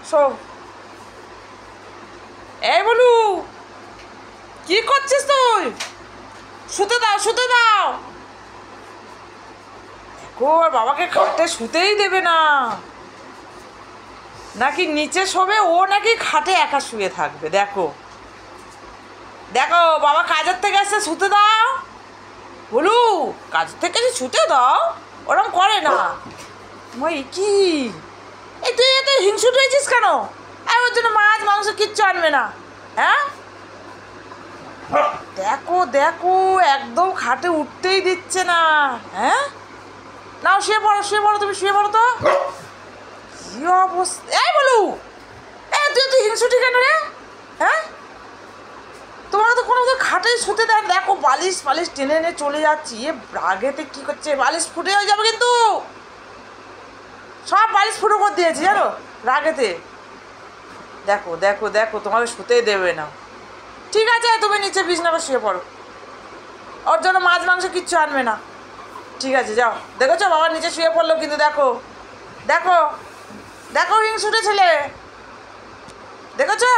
Show. এই বলু, কি করছিস তুই? শুতে দাও, শুতে দাও। দেখো বাবাকে খাটে শুতেই দেবে না, নাকি নিচে শোবে, ও নাকি খাটে একা শুয়ে থাকবে। দেখো দেখো, বাবা কাজের থেকে আসছে, শুতে দাও। বলু, কাজের থেকে এসে শুতে দাও, ওরম করে না। মই কি, এই তুই এত হিংসুট হয়েছিস কেন? আর ওর জন্য মাছ মাংস কিচ্ছু আনবে না, হ্যাঁ? দেখো দেখো, একদম খাটে উঠতেই দিচ্ছে না। হ্যাঁ, নাও শুয়ে পড়ো, শুয়ে পড়ো, তুমি শুয়ে পড়ো তো। কি অবস্থা! এই বলু, তুই হিংসুটি কেন রে? হ্যাঁ, তোমাকে তো কোনো খাটেই শুতে দেয়। দেখো বালিশ ফালিশ টেনে এনে চলে যাচ্ছি। এ রাগেতে কি করছে, বালিশ ফুটে হয়ে যাবে কিন্তু। সব বালিশ ফুটো করে দিয়েছি জানো, রাগেতে। দেখো দেখো দেখো, তোমাকে শুতেই দেবে না। ঠিক আছে, তুমি নিচে বিছানায় শুয়ে পড়ো, ওর জন্য মাছ মাংস কিচ্ছু আনবে না। ঠিক আছে, যাও। দেখেছো বাবা নিচে শুয়ে পড়লো কিন্তু। দেখো দেখো দেখো, হিংসুটে ছেলে, দেখেছো?